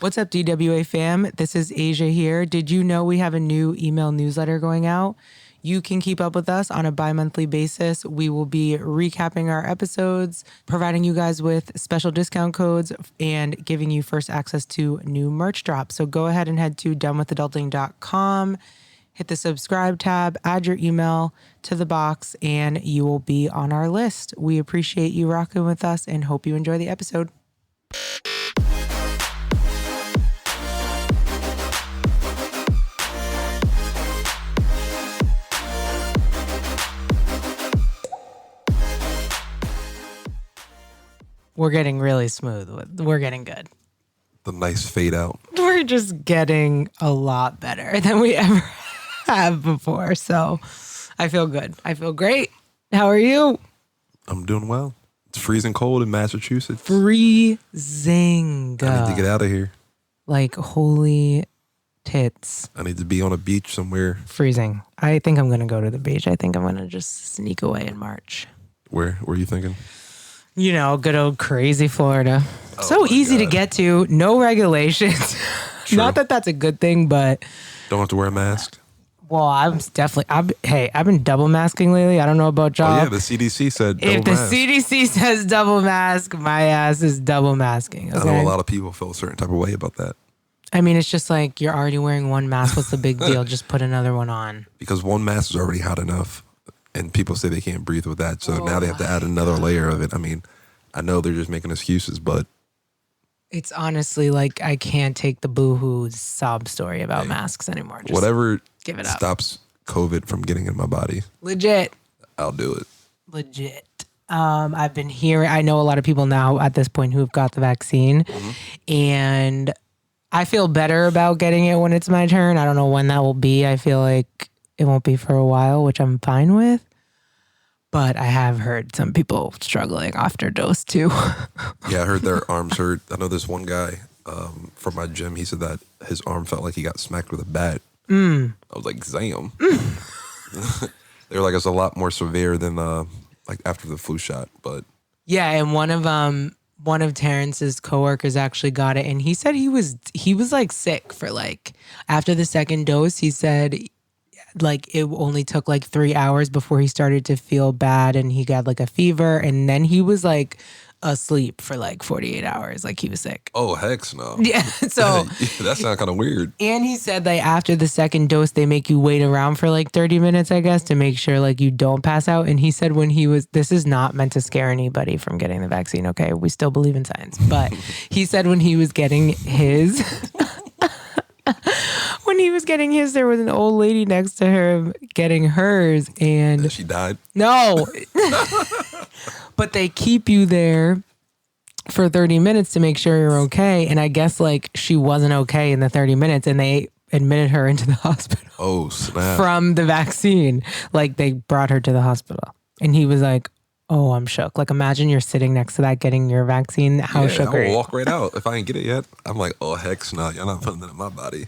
What's up, DWA fam? This is Asia here. Did you know we have a new email newsletter going out? You can keep up with us on a bi-monthly basis. We will be recapping our episodes, providing you guys with special discount codes, and giving you first access to new merch drops. So go ahead and head to donewithadulting.com, hit the subscribe tab, add your email to the box, and you will be on our list. We appreciate you rocking with us and hope you enjoy the episode. We're getting really smooth. We're getting good. The nice fade out. We're just getting a lot better than we ever have before. So I feel good. I feel great. How are you? I'm doing well. It's freezing cold in Massachusetts. Freezing. I need to get out of here. Like holy tits. I need to be on a beach somewhere. Freezing. I think I'm going to go to the beach. I think I'm going to just sneak away in March. Where are you thinking? You know, good old crazy Florida. So easy to get to. No regulations. Not that that's a good thing, but... Don't have to wear a mask? Well, I've been double masking lately. I don't know about y'all. Oh, yeah, the CDC said double mask. If the CDC says double mask, my ass is double masking. Okay? I know a lot of people feel a certain type of way about that. I mean, it's just like you're already wearing one mask. What's the big deal? Just put another one on. Because one mask is already hot enough. And people say they can't breathe with that. So now they have to add another layer of it. I mean, I know they're just making excuses, but... It's honestly like I can't take the boo-hoo sob story about masks anymore. Just whatever give it up. Stops COVID from getting in my body. Legit. I'll do it. Legit. I've been hearing... I know a lot of people now at this point who have got the vaccine. Mm-hmm. And I feel better about getting it when it's my turn. I don't know when that will be. I feel like... It won't be for a while, which I'm fine with. But I have heard some people struggling after dose too. Yeah, I heard their arms hurt. I know this one guy from my gym. He said that his arm felt like he got smacked with a bat. I was like, damn. They were like, it's a lot more severe than like after the flu shot. But yeah, and one of Terrence's coworkers actually got it, and he said he was like sick for like after the second dose. He said. Like it only took like 3 hours before he started to feel bad and he got like a fever and then he was like asleep for like 48 hours. Like he was sick. Oh, heck no. Yeah. So that sounds kind of weird. And he said that after the second dose, they make you wait around for like 30 minutes, I guess, to make sure like you don't pass out. And he said this is not meant to scare anybody from getting the vaccine. Okay. We still believe in science. But he said when he was getting his... When he was getting his, there was an old lady next to her getting hers, and she died. No, but they keep you there for 30 minutes to make sure you're okay. And I guess like she wasn't okay in the 30 minutes, and they admitted her into the hospital. Oh snap! From the vaccine, like they brought her to the hospital, and he was like, "Oh, I'm shook." Like imagine you're sitting next to that getting your vaccine. How shook are you? I'll walk right out if I ain't get it yet. I'm like, oh heck no, you're not putting that in my body.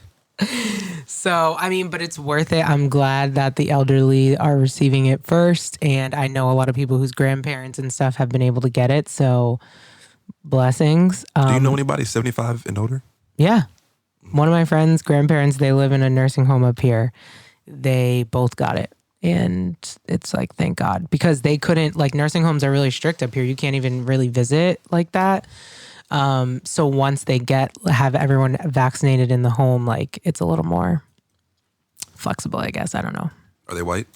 So, I mean, but it's worth it. I'm glad that the elderly are receiving it first. And I know a lot of people whose grandparents and stuff have been able to get it. So, blessings. Do you know anybody 75 and older? Yeah. One of my friends' grandparents, they live in a nursing home up here. They both got it. And it's like, thank God. Because they couldn't, like, nursing homes are really strict up here. You can't even really visit like that. So once they have everyone vaccinated in the home, like it's a little more flexible, I guess. I don't know. Are they white?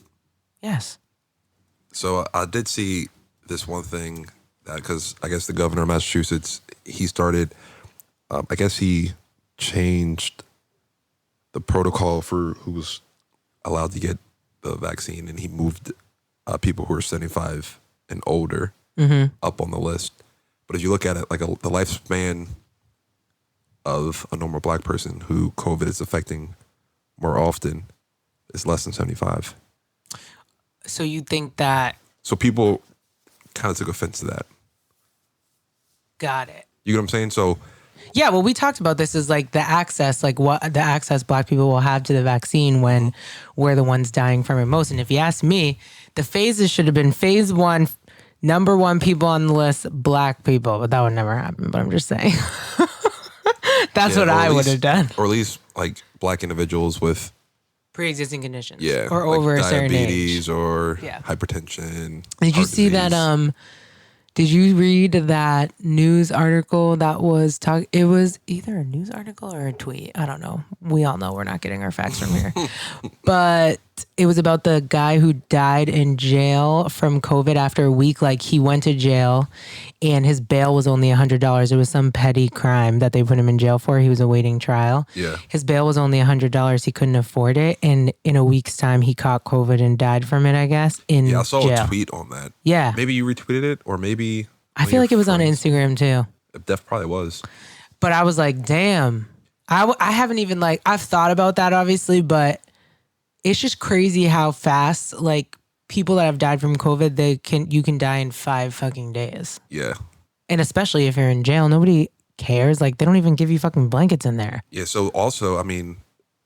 Yes. So I did see this one thing that, because I guess the governor of Massachusetts, he started, I guess he changed the protocol for who was allowed to get the vaccine, and he moved people who are 75 and older up on the list. But if you look at it, like the lifespan of a normal black person who COVID is affecting more often is less than 75. So you think that... So people kind of took offense to that. Got it. You get what I'm saying? So... Yeah, well, we talked about this as like the access, like what the access black people will have to the vaccine when we're the ones dying from it most. And if you ask me, the phases should have been phase 1... Number 1 people on the list, black people, but that would never happen. But I'm just saying. That's what I would have done. Or at least like black individuals with Pre-existing conditions. yeah, Or like over a certain diabetes age. or Yeah. hypertension. Did you heart see disease. that? Did you read that news article that was it was either a news article or a tweet. I don't know. We all know we're not getting our facts from here. But it was about the guy who died in jail from COVID after a week. Like he went to jail and his bail was only $100. It was some petty crime that they put him in jail for. He was awaiting trial. Yeah. His bail was only $100. He couldn't afford it. And in a week's time, he caught COVID and died from it, I guess, in Yeah, I saw jail. a tweet on that. Yeah. Maybe you retweeted it, or maybe I feel like it was on friends. Instagram too. That probably was. But I was like, damn. I haven't even like, I've thought about that obviously, but it's just crazy how fast like people that have died from COVID, you can die in 5 fucking days. Yeah. And especially if you're in jail, nobody cares. Like they don't even give you fucking blankets in there. Yeah. So also, I mean,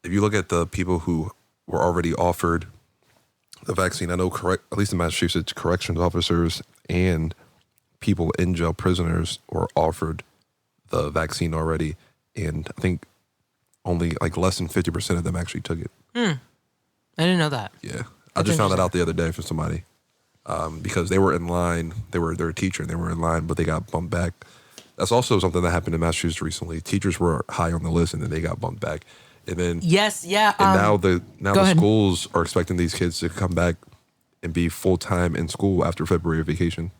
if you look at the people who were already offered the vaccine, I know at least in Massachusetts, corrections officers and people in jail, prisoners, were offered the vaccine already. And I think only like less than 50% of them actually took it. I didn't know that. Yeah. I just found that out the other day from somebody. Because they were in line, they're a teacher and they were in line, but they got bumped back. That's also something that happened in Massachusetts recently. Teachers were high on the list and then they got bumped back. And then Yes, yeah. and now the ahead. schools are expecting these kids to come back and be full time in school after February vacation.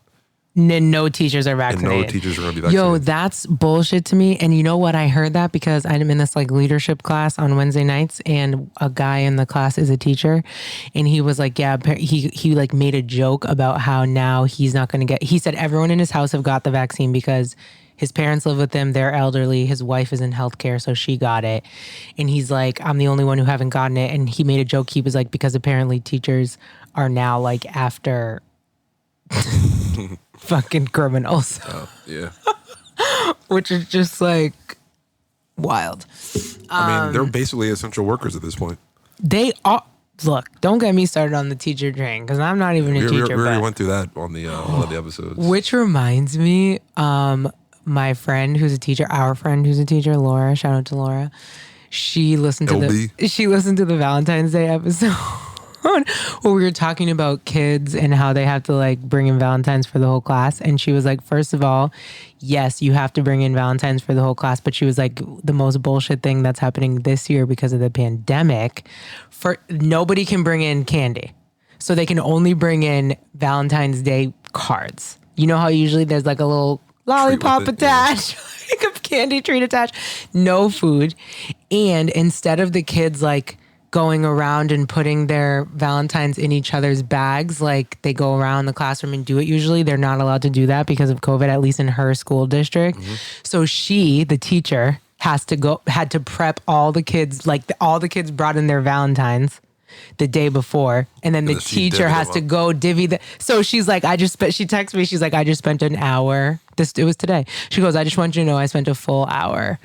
No teachers are And vaccinated. no teachers are going to be vaccinated. Yo, that's bullshit to me. And you know what? I heard that because I'm in this like leadership class on Wednesday nights, and a guy in the class is a teacher, and he was like, yeah, he like made a joke about how now he's not going to get. He said everyone in his house have got the vaccine because his parents live with him. They're elderly. His wife is in healthcare, so she got it. And he's like, I'm the only one who haven't gotten it. And he made a joke. He was like, because apparently teachers are now like after fucking criminals. Oh, yeah. Which is just like wild. I mean, they're basically essential workers at this point. They are. Look, don't get me started on the teacher train because I'm not even a We teacher. already but- went through that on the one of the episodes. Which reminds me, my friend who's a teacher, our friend who's a teacher, Laura. Shout out to Laura. She listened to the Valentine's Day episode. Where we were talking about kids and how they have to like bring in Valentine's for the whole class. And she was like, first of all, yes, you have to bring in Valentine's for the whole class. But she was like, the most bullshit thing that's happening this year because of the pandemic, nobody can bring in candy. So they can only bring in Valentine's Day cards. You know how usually there's like a little lollipop attached, like a candy treat attached, no food. And instead of the kids like going around and putting their Valentines in each other's bags, like they go around the classroom and do it usually, they're not allowed to do that because of COVID, at least in her school district. Mm-hmm. So she, the teacher, had to prep all the kids, like all the kids brought in their Valentines the day before, and then the teacher has to go divvy so she's like, she texts me, she's like, I just spent an hour, it was today, she goes, I just want you to know I spent a full hour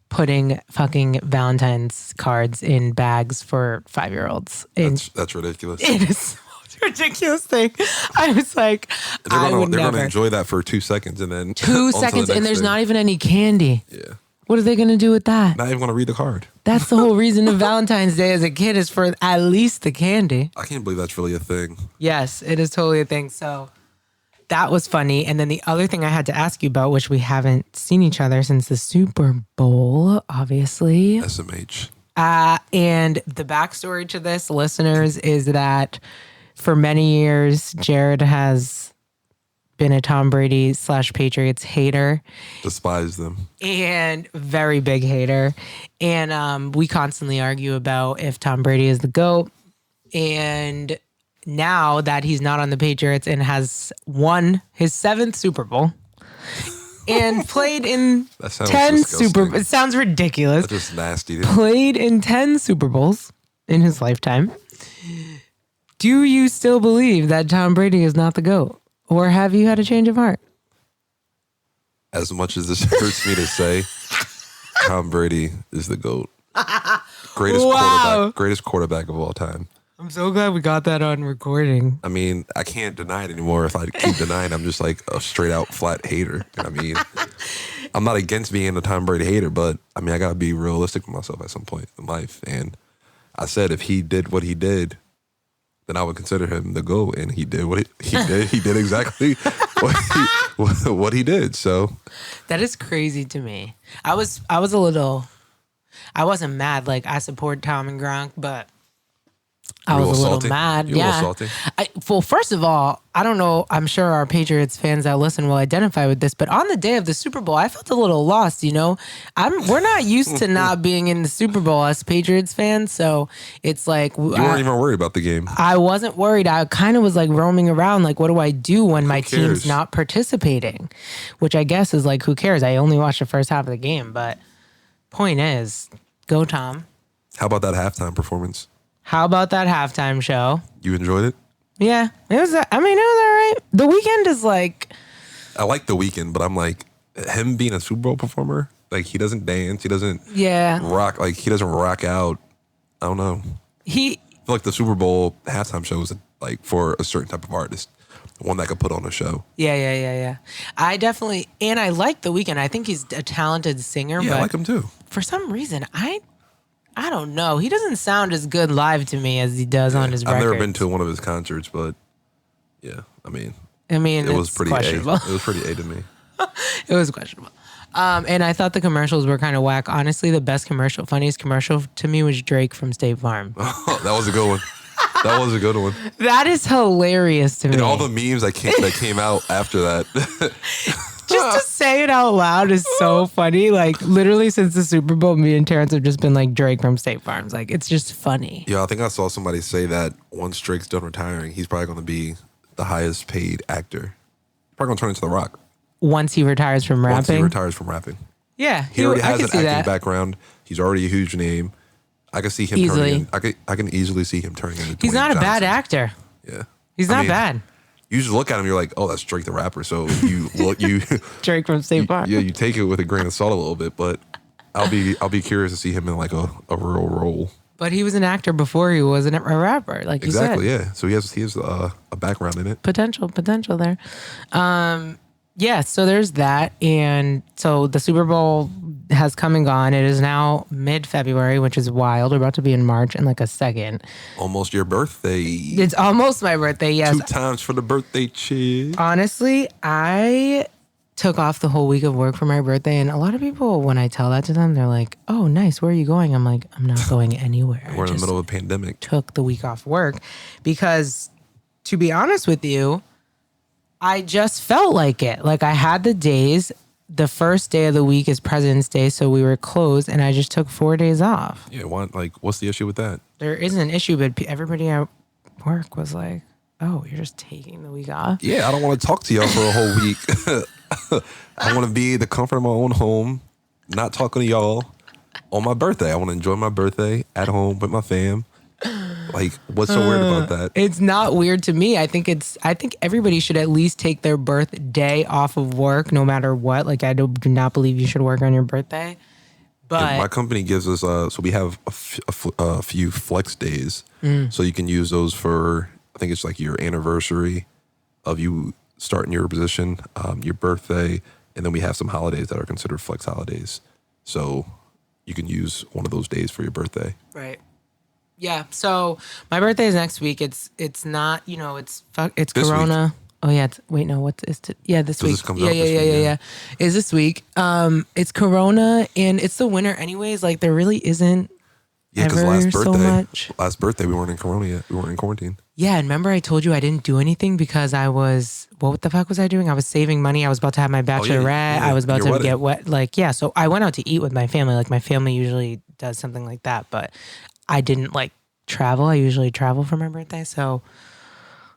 putting fucking Valentine's cards in bags for 5-year-olds. That's ridiculous. It is the most ridiculous thing. I was like, they're going to enjoy that for 2 seconds and then 2 seconds, and there's not even any candy. Yeah. What are they going to do with that? Not even going to read the card. That's the whole reason of Valentine's Day as a kid, is for at least the candy. I can't believe that's really a thing. Yes, it is totally a thing. So that was funny. And then the other thing I had to ask you about, which we haven't seen each other since the Super Bowl, obviously. SMH. And the backstory to this, listeners, is that for many years, Jared has been a Tom Brady / Patriots hater. Despise them. And very big hater. And we constantly argue about if Tom Brady is the GOAT. And now that he's not on the Patriots and has won his 7th Super Bowl and played in 10 Super Bowls. It sounds ridiculous. That's just nasty. Dude. Played in 10 Super Bowls in his lifetime. Do you still believe that Tom Brady is not the GOAT? Or have you had a change of heart? As much as this hurts me to say, Tom Brady is the GOAT. Greatest quarterback of all time. I'm so glad we got that on recording. I mean, I can't deny it anymore. If I keep denying, I'm just like a straight out flat hater. You know what I mean? I'm not against being a Tom Brady hater, but I mean, I gotta be realistic with myself at some point in life. And I said if he did what he did, then I would consider him the GOAT. And he did what he did. He did exactly what he did. So that is crazy to me. I wasn't mad. Like, I support Tom and Gronk, but I was a little mad. You're a little salty. Well, first of all, I don't know. I'm sure our Patriots fans that listen will identify with this, but on the day of the Super Bowl, I felt a little lost. We're not used to not being in the Super Bowl as Patriots fans, so it's like you weren't even worried about the game. I wasn't worried. I kind of was like roaming around, like, what do I do when my team's not participating? Which I guess is like, who cares? I only watched the first half of the game, but point is, go Tom. How about that halftime performance? How about that halftime show? You enjoyed it? Yeah, it was all right. The Weeknd is like... I like The Weeknd, but I'm like, him being a Super Bowl performer, like, he doesn't dance, he doesn't rock, like, he doesn't rock out. I don't know. I feel like the Super Bowl halftime show is like for a certain type of artist, one that could put on a show. Yeah. I definitely, and I like The Weeknd. I think he's a talented singer. Yeah, but I like him too. For some reason, I don't know. He doesn't sound as good live to me as he does on his records. I've never been to one of his concerts, but yeah, I mean, it was pretty questionable. It was pretty A to me. It was questionable. And I thought the commercials were kind of whack. Honestly, the funniest commercial to me was Drake from State Farm. That was a good one. That was a good one. That is hilarious to me. And all the memes that came out after that. Just to say it out loud is so funny. Like, literally since the Super Bowl, me and Terrence have just been like Drake from State Farms. Like, it's just funny. Yeah, I think I saw somebody say that once Drake's done retiring, he's probably going to be the highest paid actor. Probably going to turn into The Rock. Once he retires from rapping? Once he retires from rapping. Yeah. He already has an acting background. He's already a huge name. I can see him turning in. I can easily see him turning into He's not a bad actor. Yeah. He's not bad. You just look at him, you're like, oh, that's Drake the rapper. So you Drake from State Farm. Yeah, you take it with a grain of salt a little bit, but I'll be curious to see him in like a real role. But he was an actor before he was a rapper, like you said. Exactly, yeah. So he has a background in it. Potential there. Yeah, so there's that. And so the Super Bowl has come and gone. It is now mid-February, which is wild. We're about to be in March in like a second. Almost your birthday. It's almost my birthday, yes. 2 times for the birthday chick. Honestly, I took off the whole week of work for my birthday. And a lot of people, when I tell that to them, they're like, oh, nice. Where are you going? I'm like, I'm not going anywhere. We're in the middle of a pandemic. Took the week off work because, to be honest with you, I just felt like it. Like, I had the days. The first day of the week is President's Day, so we were closed, and I just took 4 days off. Yeah, what's the issue with that? There isn't an issue, but everybody at work was like, oh, you're just taking the week off? Yeah, I don't want to talk to y'all for a whole week. I want to be the comfort of my own home, not talking to y'all on my birthday. I want to enjoy my birthday at home with my fam. Like, what's so weird about that? It's not weird to me. I think everybody should at least take their birthday off of work, no matter what. Like, I do not believe you should work on your birthday. But my company gives us so we have a few flex days, so you can use those for. I think it's like your anniversary of you starting your position, your birthday, and then we have some holidays that are considered flex holidays. So you can use one of those days for your birthday. Right. Yeah, so my birthday is next week. It's not, it's this Corona. Week. Oh yeah, this week. This comes out this week, Yeah. Is this week? It's Corona and it's the winter anyways. Like, there really isn't because last birthday we weren't in Corona yet. We weren't in quarantine. Yeah, and remember I told you I didn't do anything because I was, what the fuck was I doing? I was saving money. I was about to have my bachelorette. I was about to get wet. Like, yeah, so I went out to eat with my family. Like, my family usually does something like that, but I didn't like travel. I usually travel for my birthday. So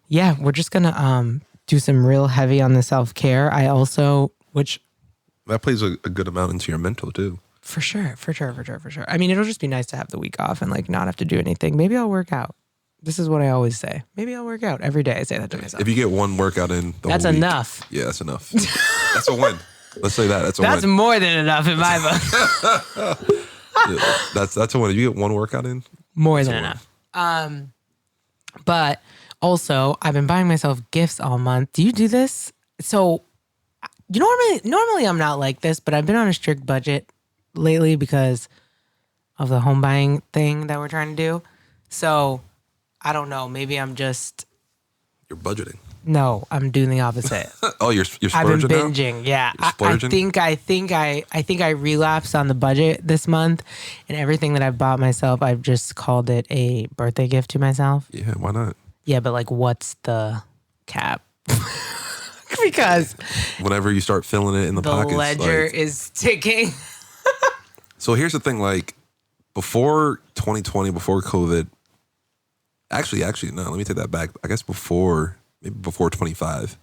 yeah, we're just going to do some real heavy on the self-care. I also, which... That plays a good amount into your mental too. For sure. I mean, it'll just be nice to have the week off and like not have to do anything. Maybe I'll work out. This is what I always say. Maybe I'll work out every day. I say that to myself. If you get one workout in the that's whole week, enough. Yeah, that's enough. That's a win. Let's say that. That's win. More than enough in my book. Yeah, that's a win. If you get one workout in, more than enough. But also, I've been buying myself gifts all month. Do you do this? So Normally I'm not like this, but I've been on a strict budget lately because of the home buying thing that we're trying to do. So I don't know. Maybe I'm just You're budgeting. no. I'm doing the opposite. Oh, you're I've been splurging now? binging. Yeah, You're splurging? I think I relapsed on the budget this month, and everything that I've bought myself, I've just called it a birthday gift to myself. Yeah, why not? Yeah, but like, what's the cap? Because Whenever you start filling it in the the pockets. ledger like, is ticking. so here's the thing, like before 2020, before COVID, actually, no, let me take that back. I guess maybe before 25,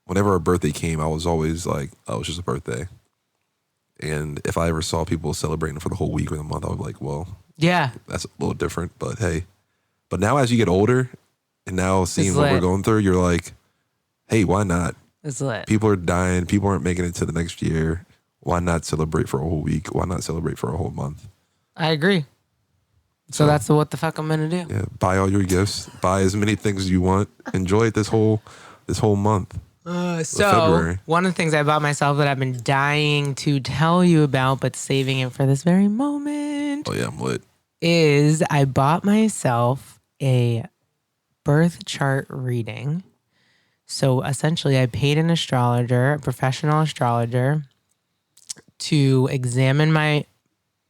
whenever our birthday came, I was always like, oh, it's just a birthday. And if I ever saw people celebrating for the whole week or the month, I would be like, well, Yeah, that's a little different, but hey. But now as you get older and now seeing It's what we're lit. going through, you're like, hey, why not? it's lit. People are dying. People aren't making it to the next year. Why not celebrate for a whole week? Why not celebrate for a whole month? I agree. So that's what the fuck I'm gonna do. Yeah, buy all your gifts. Buy as many things as you want. Enjoy it this whole month. So February. one of the things I bought myself that I've been dying to tell you about, but saving it for this very moment, Oh yeah, I'm lit. is I bought myself a birth chart reading. So essentially, I paid an astrologer, a professional astrologer, to examine my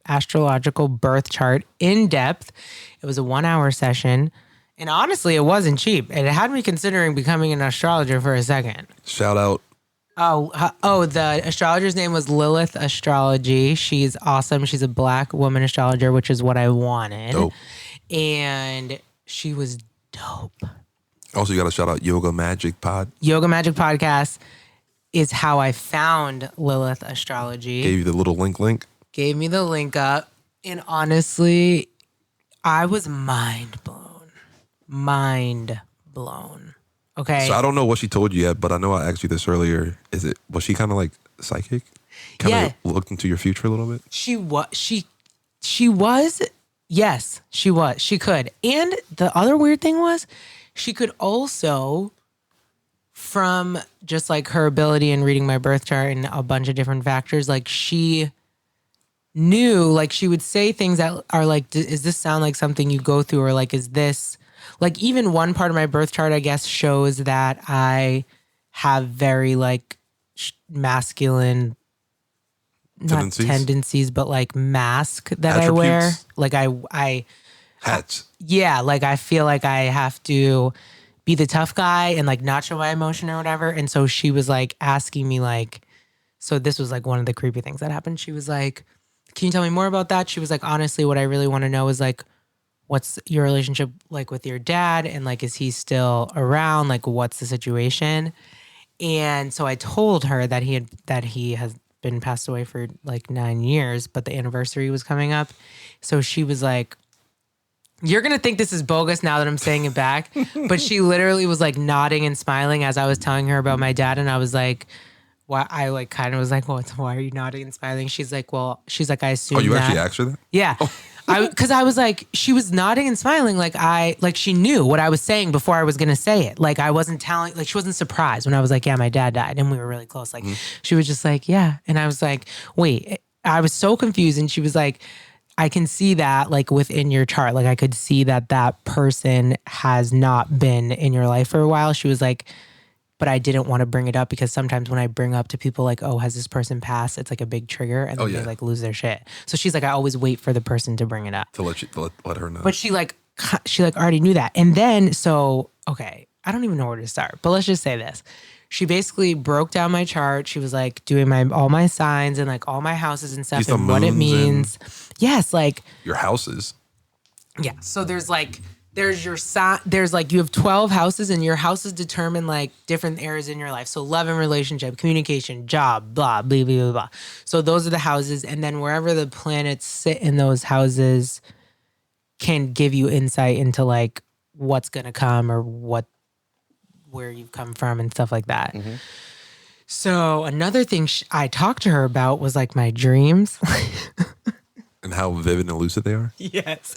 astrological birth chart in depth. It was a 1 hour session. And honestly, it wasn't cheap. And it had me considering becoming an astrologer for a second. Shout out. The astrologer's name was Lilith Astrology. She's awesome. She's a Black woman astrologer, which is what I wanted. Dope. And she was dope. Also, you got to shout out Yoga Magic Pod. Yoga Magic Podcast is how I found Lilith Astrology. Gave you the little link. Gave me the link up. And honestly, I was mind blown. Okay. So I don't know what she told you yet, but I know I asked you this earlier. Was she kind of like psychic? Kind of looked into your future a little bit? She was. Yes, she was. She could. And the other weird thing was she could also, from just like her ability in reading my birth chart and a bunch of different factors, like she knew, like she would say things that are like, does this sound like something you go through? Or like, is this, like even one part of my birth chart, I guess, shows that I have very like masculine Tendencies? not tendencies, but like mask that I wear. Attributes? Like I Hats. yeah, like I feel like I have to be the tough guy and like not show my emotion or whatever. And so she was like asking me like, so this was like one of the creepy things that happened. She was like, can you tell me more about that? She was like, honestly, what I really want to know is like, what's your relationship like with your dad? And like, is he still around? Like, what's the situation? And so I told her that he has been passed away for like 9 years, but the anniversary was coming up. So she was like, you're going to think this is bogus now that I'm saying it back. But she literally was like nodding and smiling as I was telling her about my dad. And I was like, why? I like kind of was like, why are you nodding and smiling? She's like, I assume Oh, you that. actually asked her that? Yeah. Because I was like, she was nodding and smiling like she knew what I was saying before I was going to say it. Like I wasn't telling, like she wasn't surprised when I was like, yeah, my dad died and we were really close. Like she was just like, yeah. And I was like, wait, I was so confused. And she was like, I can see that like within your chart. Like I could see that person has not been in your life for a while. She was like, but I didn't want to bring it up because sometimes when I bring up to people like, oh, has this person passed? It's like a big trigger and then they like lose their shit. So she's like, I always wait for the person to bring it up. To let her know. But she already knew that. And then, okay, I don't even know where to start, but let's just say this. She basically broke down my chart. She was like doing all my signs and like all my houses and stuff and what it means. Yes. Like your houses. Yeah. So there's your sign. There's like you have 12 houses and your houses determine like different areas in your life. So love and relationship, communication, job, blah, blah, blah, blah, blah. So those are the houses. And then wherever the planets sit in those houses can give you insight into like what's going to come or where you've come from and stuff like that. Mm-hmm. So another thing I talked to her about was like my dreams. And how vivid and lucid they are? Yes.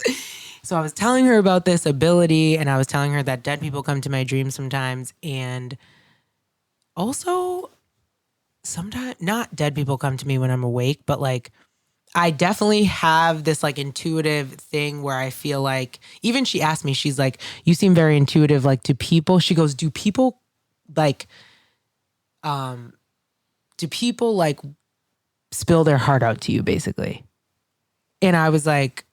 So I was telling her about this ability and I was telling her that dead people come to my dreams sometimes. And also sometimes not dead people come to me when I'm awake, but like I definitely have this like intuitive thing where I feel like, even she asked me, she's like, you seem very intuitive, like to people. She goes, do people like spill their heart out to you basically? And I was like,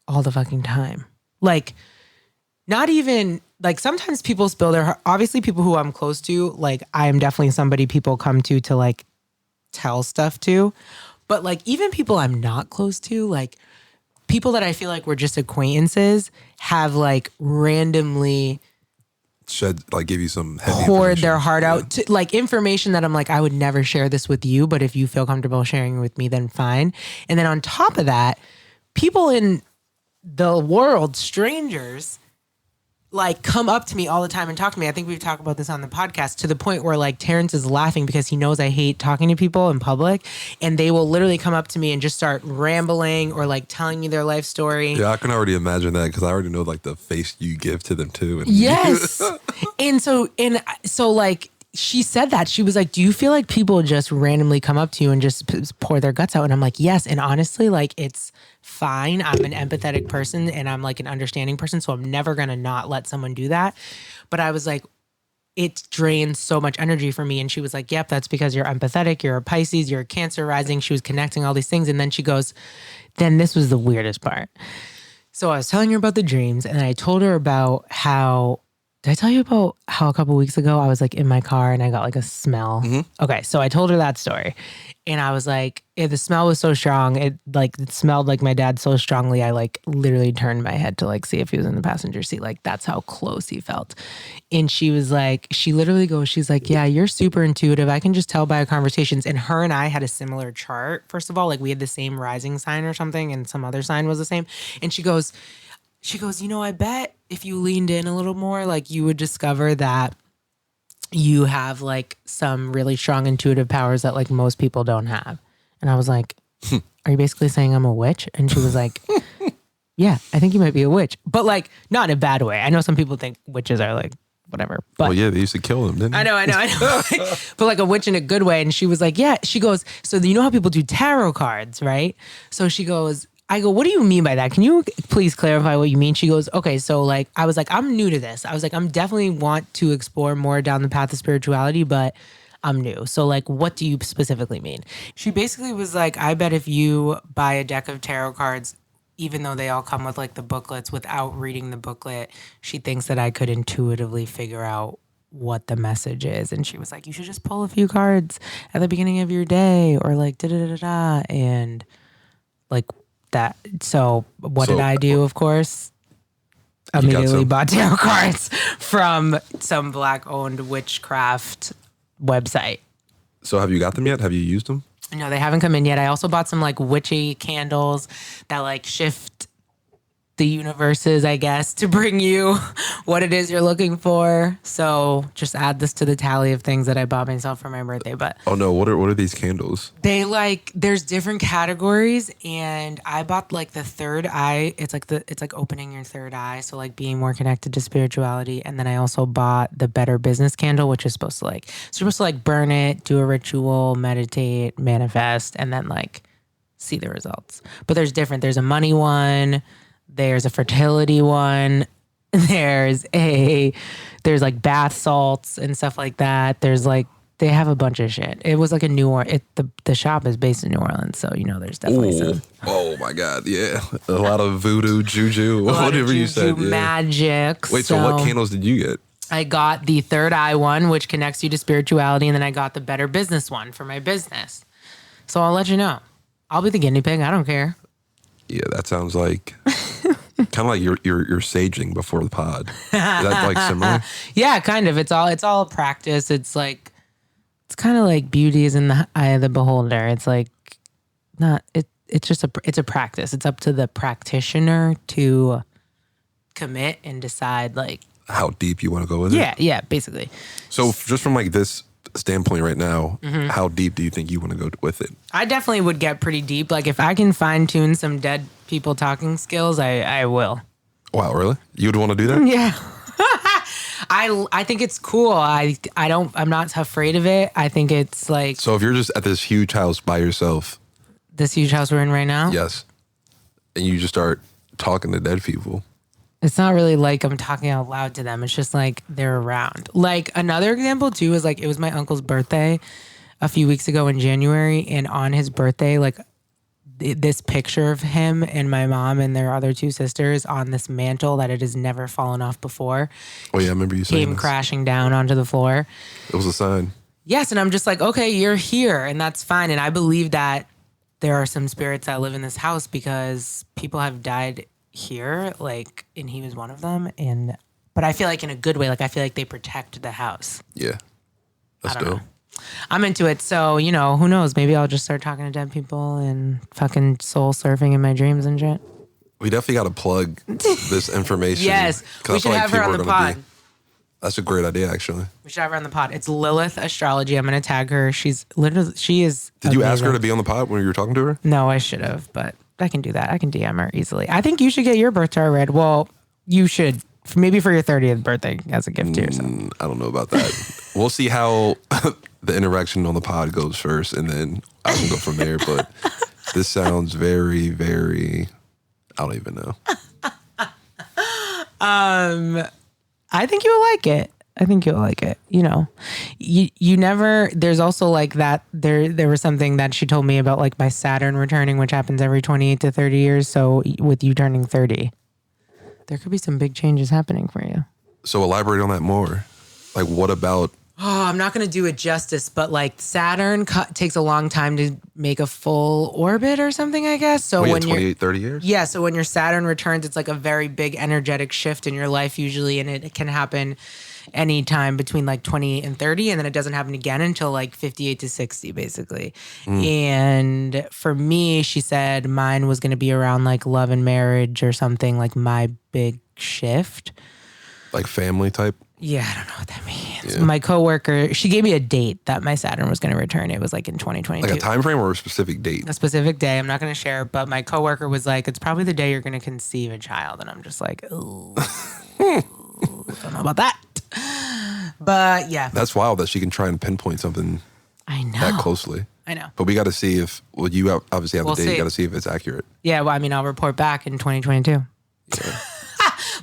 all the fucking time. Like, not even like sometimes people spill their heart. Obviously people who I'm close to, like I am definitely somebody people come to like tell stuff to. But like even people I'm not close to, like people that I feel like were just acquaintances have like randomly give you some heavy poured their information. heart out to like information that I'm like, I would never share this with you, but if you feel comfortable sharing it with me, then fine. And then on top of that, people in the world, strangers, like come up to me all the time and talk to me. I think we've talked about this on the podcast to the point where like Terrence is laughing because he knows I hate talking to people in public, and they will literally come up to me and just start rambling or like telling me their life story. Yeah, I can already imagine that because I already know like the face you give to them too. And Yes. and so like she said that. She was like, do you feel like people just randomly come up to you and just pour their guts out? And I'm like, yes. And honestly, like it's fine. I'm an empathetic person and I'm like an understanding person. So I'm never going to not let someone do that. But I was like, it drains so much energy for me. And she was like, yep, that's because you're empathetic. You're a Pisces. You're a Cancer rising. She was connecting all these things. And then she goes, then this was the weirdest part. So I was telling her about the dreams and I told her about how, did I tell you about how a couple weeks ago I was like in my car and I got like a smell? Mm-hmm. Okay, so I told her that story. And I was like, the smell was so strong. It smelled like my dad so strongly. I like literally turned my head to like see if he was in the passenger seat. Like that's how close he felt. And she was like, she literally goes, she's like, yeah, you're super intuitive. I can just tell by our conversations. And her and I had a similar chart. First of all, like we had the same rising sign or something and some other sign was the same. And she goes, you know, I bet if you leaned in a little more, like you would discover that you have like some really strong intuitive powers that like most people don't have. And I was like, are you basically saying I'm a witch? And she was like, yeah, I think you might be a witch, but like not in a bad way. I know some people think witches are like whatever. But well, yeah, they used to kill them, didn't they? I know. But like a witch in a good way. And she was like, yeah, she goes, so you know how people do tarot cards, right? So she goes, I go, what do you mean by that? Can you please clarify what you mean? She goes, okay, so like, I was like, I'm new to this. I was like, I'm definitely want to explore more down the path of spirituality, but I'm new. So like, what do you specifically mean? She basically was like, I bet if you buy a deck of tarot cards, even though they all come with like the booklets, without reading the booklet, she thinks that I could intuitively figure out what the message is. And she was like, you should just pull a few cards at the beginning of your day or like da-da-da-da. And like, that. So what did I do? Of course, immediately bought tarot cards from some Black-owned witchcraft website. So have you got them yet? Have you used them? No, they haven't come in yet. I also bought some like witchy candles that like shift the universes, I guess, to bring you what it is you're looking for. So just add this to the tally of things that I bought myself for my birthday. But oh no, what are these candles? They like, there's different categories, and I bought like the third eye. It's like opening your third eye, so like being more connected to spirituality. And then I also bought the Better Business candle, which is supposed to like burn it, do a ritual, meditate, manifest, and then like see the results. But there's a money one. There's a fertility one. There's like bath salts and stuff like that. There's like, they have a bunch of shit. It was like the shop is based in New Orleans, so you know there's definitely some. Oh my God, yeah, a lot of voodoo, juju, whatever you said, yeah. Magic. Wait, so what candles did you get? I got the third eye one, which connects you to spirituality, and then I got the Better Business one for my business. So I'll let you know. I'll be the guinea pig. I don't care. Yeah, that sounds like kind of like you're saging before the pod. Is that like similar? Yeah, kind of. It's all practice. It's like, it's kind of like beauty is in the eye of the beholder. It's like it's a practice. It's up to the practitioner to commit and decide like how deep you want to go with it. Yeah, basically. So just from like this standpoint right now, how deep do you think you want to go with it? I definitely would get pretty deep. Like if I can fine tune some dead people talking skills, I will. Wow, really? You would want to do that? Yeah. I think it's cool. I'm not afraid of it. I think it's like So if you're just at this huge house by yourself, this huge house we're in right now. yes, and you just start talking to dead people. It's not really like I'm talking out loud to them. It's just like they're around. Like another example too is like it was my uncle's birthday a few weeks ago in January, and on his birthday, like this picture of him and my mom and their other two sisters on this mantle that it has never fallen off before. Oh yeah, I remember you saying Came this. crashing down onto the floor. It was a sign. Yes, and I'm just like, okay, you're here, and that's fine. And I believe that there are some spirits that live in this house because people have died here, like, and he was one of them. But I feel like in a good way, like I feel like they protect the house. Yeah, that's I don't dope. know. I'm into it, so who knows? Maybe I'll just start talking to dead people and fucking soul surfing in my dreams and shit. We definitely got to plug this information. Yes, 'cause I we feel should have her people on are the gonna pod. That's a great idea, actually. We should have her on the pod. It's Lilith Astrology. I'm gonna tag her. She is. Did you ask her to be on the pod when you were talking to her? No, I should have, but I can do that. I can DM her easily. I think you should get your birth chart read. Well, you should. Maybe for your 30th birthday as a gift to yourself. I don't know about that. We'll see how the interaction on the pod goes first, and then I can go from there. But this sounds very, very, I don't even know. I think you'll like it. I think you'll like it. You never. There's also like that. There was something that she told me about like my Saturn returning, which happens every 28 to 30 years. So with you turning 30, there could be some big changes happening for you. So elaborate on that more. Like, what about? Oh, I'm not going to do it justice, but like Saturn takes a long time to make a full orbit or something, I guess. So when 28, 30 years? Yeah, so when your Saturn returns, it's like a very big energetic shift in your life usually, and it can happen anytime between like 28 and 30, and then it doesn't happen again until like 58 to 60, basically. And for me, she said mine was going to be around like love and marriage or something, like my big shift. Like family type? Yeah, I don't know what that means. Yeah. My coworker, she gave me a date that my Saturn was going to return. It was like in 2022. Like a time frame or a specific date? A specific day. I'm not going to share, but my coworker was like, it's probably the day you're going to conceive a child. And I'm just like, ooh, don't know about that. But yeah. That's wild that she can try and pinpoint something I know. that closely. I know. But we got to see if, you obviously have We'll the date, see. you got to see if it's accurate. Yeah, well, I mean, I'll report back in 2022. Yeah.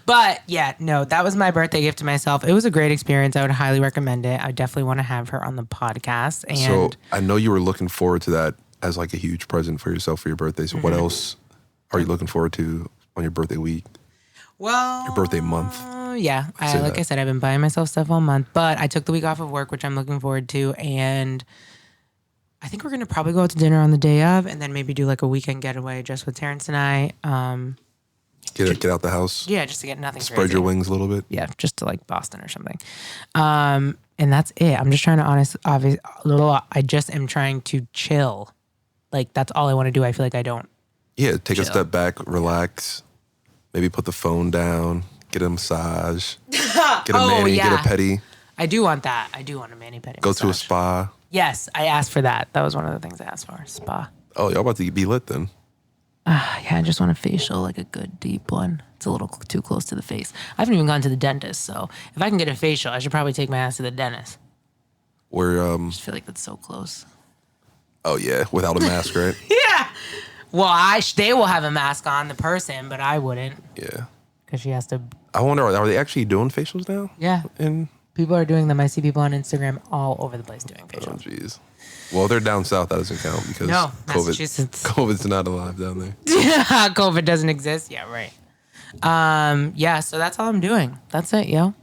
But yeah, no, that was my birthday gift to myself. It was a great experience. I would highly recommend it. I definitely want to have her on the podcast. And So I know you were looking forward to that as like a huge present for yourself for your birthday. So what else are you looking forward to on your birthday week? well, Your birthday month? Yeah, Say like that. I said, I've been buying myself stuff all month, but I took the week off of work, which I'm looking forward to. And I think we're going to probably go out to dinner on the day of and then maybe do like a weekend getaway just with Terrence and I. Get out the house. Yeah, just to get nothing Spread crazy. your wings a little bit. Yeah, just to like Boston or something. And that's it. I'm just trying to I just am trying to chill. Like that's all I want to do. I feel like I don't. Yeah, take a Chill. step back, relax. Maybe put the phone down, get a massage, get a Oh, mani, yeah. get a pedi, I do want that. I do want a mani-pedi go to a massage. spa. Yes, I asked for that. That was one of the things I asked for. Spa. Oh, y'all about to be lit then. Yeah, I just want a facial, like a good deep one. It's a little too close to the face. I haven't even gone to the dentist, so if I can get a facial, I should probably take my ass to the dentist. Where, I just feel like that's so close. oh yeah, without a mask, right? Yeah. Well, they will have a mask on, the person, but I wouldn't Yeah. because she has to. I wonder, are they actually doing facials now? Yeah. And People are doing them. I see people on Instagram all over the place doing oh facials. jeez. Well, they're down south. That doesn't count because No, Massachusetts. COVID's not alive down there. COVID doesn't exist. Yeah, right. Yeah, so that's all I'm doing. That's it, yo.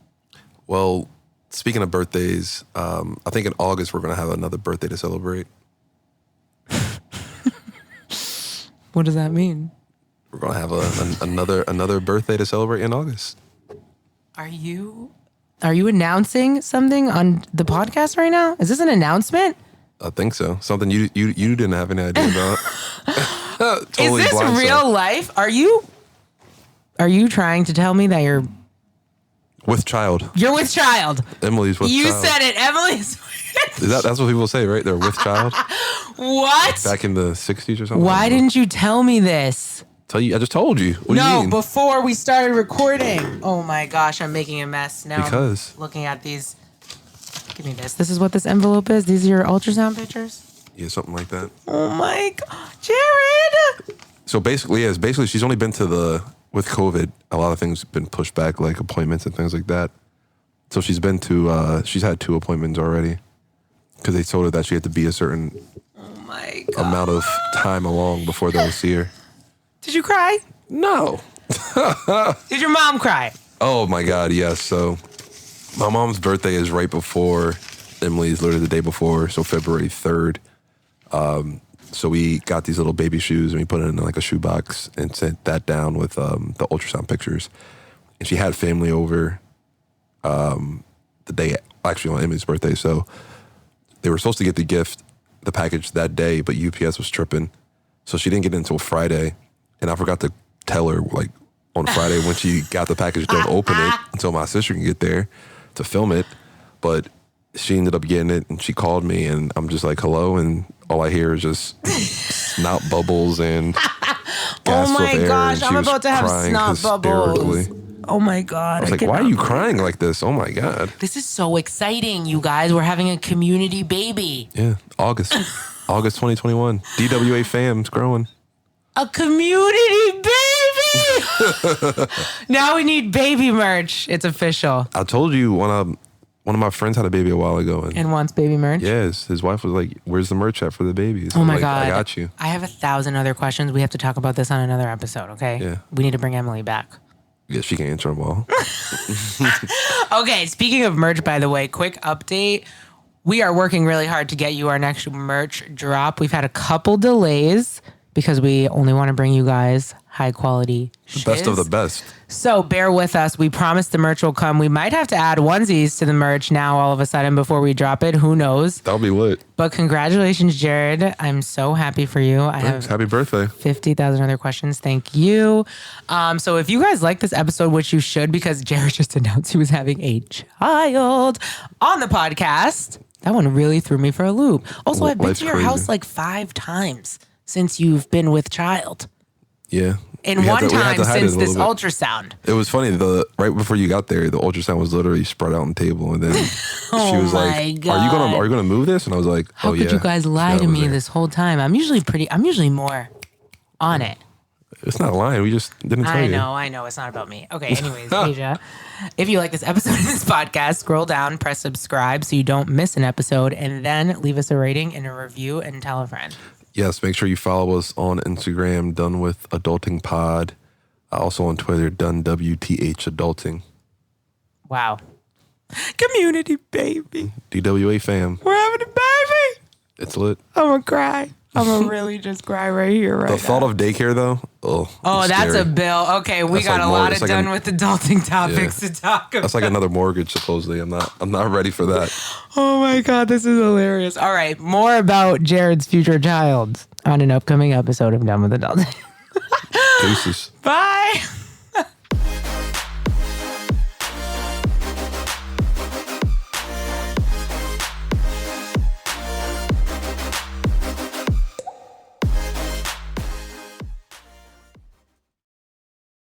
Well, speaking of birthdays, I think in August we're gonna have another birthday to celebrate. What does that mean? We're gonna have another birthday to celebrate in August. Are you announcing something on the podcast right now? Is this an announcement? I think so. Something you didn't have any idea about. Totally Is this blindsided. real life? Are you trying to tell me that you're With child. with child? Emily's with You child. said it, Emily's. That's what people say, right? They're with child. What? Back in the 60s or something. Why didn't you tell me this? I just told you. What do you mean? Before we started recording. Oh my gosh, I'm making a mess now. Because? I'm looking at these. Give me this. This is what this envelope is. These are your ultrasound pictures? Yeah, something like that. Oh my God. Jared! So basically, she's only been to with COVID, a lot of things have been pushed back, like appointments and things like that. So she's been to, she's had 2 appointments already because they told her that she had to be a certain amount of time along before they'll see her. Did you cry? No. Did your mom cry? Oh my God, yes. So my mom's birthday is right before Emily's, literally the day before, so February 3rd. So we got these little baby shoes and we put it in like a shoebox and sent that down with the ultrasound pictures. And she had family over the day, actually on Emily's birthday. So they were supposed to get the package that day, but UPS was tripping. So she didn't get it until Friday. And I forgot to tell her like on Friday when she got the package, don't open it until my sister can get there to film it. But she ended up getting it and she called me and I'm just like, hello. And all I hear is just snot bubbles and gasps of air. Gosh, I'm about to have snot bubbles. Oh my God. I was like, why are you crying like this? Oh my God. This is so exciting, you guys. We're having a community baby. Yeah, August 2021. DWA fam's growing. A community baby. Now we need baby merch. It's official. I told you one of my friends had a baby a while ago. And wants baby merch? Yes. His wife was like, where's the merch at for the babies? Oh my like, God. I got you. I have 1,000 other questions. We have to talk about this on another episode, okay? Yeah. We need to bring Emily back. Yeah, she can answer them all. Okay, speaking of merch, by the way, quick update. We are working really hard to get you our next merch drop. We've had a couple delays because we only want to bring you guys high quality shiz. Best of the best. So bear with us. We promise the merch will come. We might have to add onesies to the merch now all of a sudden before we drop it. Who knows? That'll be lit. But congratulations, Jared. I'm so happy for you. Thanks. Happy birthday. 50,000 other questions. Thank you. So if you guys like this episode, which you should, because Jared just announced he was having a child on the podcast. That one really threw me for a loop. Also, I've been to your house like 5 times since you've been with child. Yeah. And one time since this ultrasound. It was funny. Right before you got there, the ultrasound was literally spread out on the table, and then she was like, God. "Are you gonna move this?" And I was like, "How could you guys lie to me this whole time? I'm usually more on it." It's not lying. We just didn't tell you. I know. It's not about me. Okay. Anyways, Asia, if you like this episode of this podcast, scroll down, press subscribe so you don't miss an episode, and then leave us a rating and a review and tell a friend. Yes, make sure you follow us on Instagram, Done With Adulting Pod. Also on Twitter, Done WTH Adulting. Wow. Community baby. DWA fam. We're having a baby. It's lit. I'm going to cry. I'm going to really just cry right here, right now. The thought of daycare, though, that's scary. A bill. Okay, we got a lot of Done With Adulting topics to talk about. That's like another mortgage, supposedly. I'm not ready for that. Oh my God, this is hilarious. All right, more about Jared's future child on an upcoming episode of Done With Adulting. Deuces. Bye.